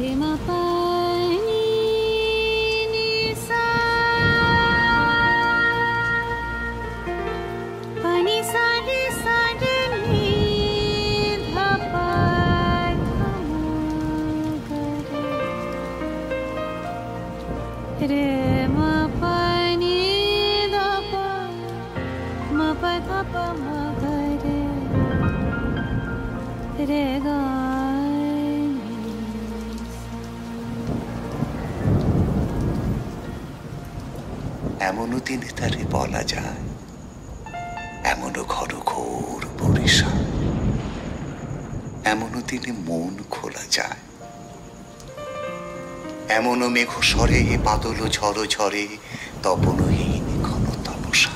रे म प नि नि सा प नि सा रे नि ध प ध म ग रे म प नि ध प म प ध प म ग रे ग এমনও দিনে তারে বলা যায়, এমনও ঘন ঘোর বরিশাল, এমনও দিনে মন খোলা যায়, এমনও মেঘ স্বরে বাদল ঝড় ঝরে তপনহীন ঘন তপসা।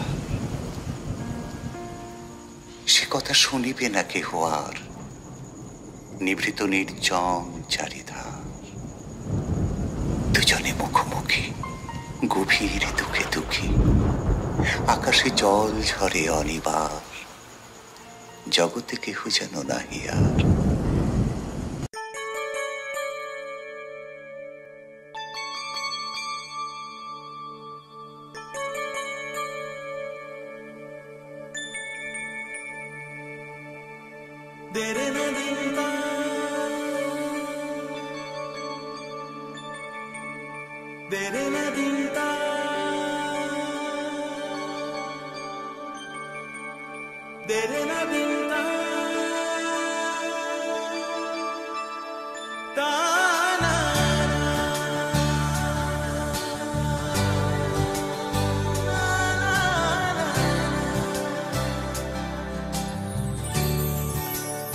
সে কথা শুনিবে না কেহ আর, নিভৃত নির্জন চারিধার, দুজনে মুখোমুখি গভীর দুঃখে দুঃখী, আকাশে জল ঝরে অনিবার, জগতে কেহ যেন নাহি আর।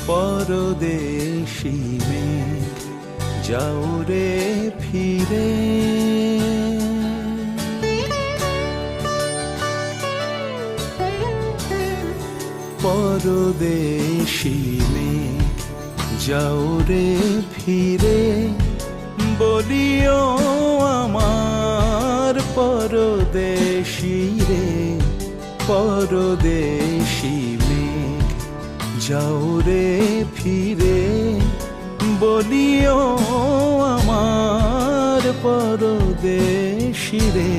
পরদেশী মেঘ যাও রে ফিরে, পরদেশী মেঘ যাও রে ফিরে, বলিও আমার পরদেশী রে, পরদেশী মেঘ যাও রে ফিরে, বলিও আমার পরদেশী রে,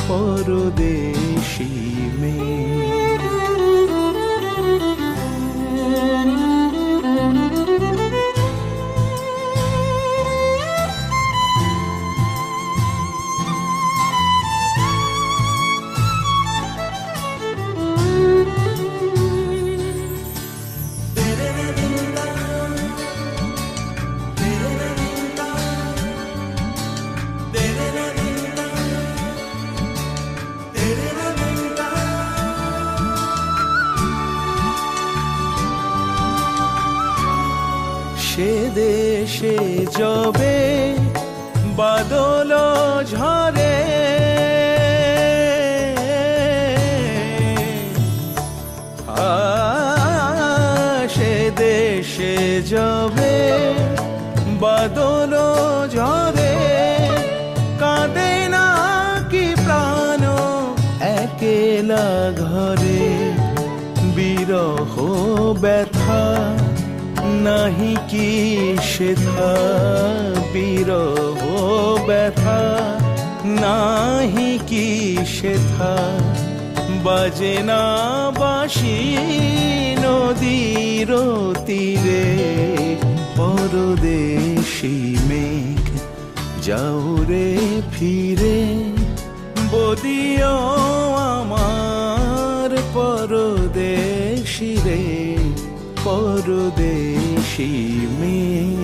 পরদেশী মেঘ। সে দেশে যবে বাদল ঝরে, সে দেশে যবে বাদল ঝরে, কাঁদে না কি প্রাণ একেলা ঘরে, বিরহ ব্যথা নাহি কি সেথা, বিরহ ব্যথা নাহি কি সেথা, বাজে না বাঁশি নদীর তীরে, পরদেশী মেঘ যাও রে ফিরে, বলিও আমার পরদেশী রে, পরদেশী মেঘ।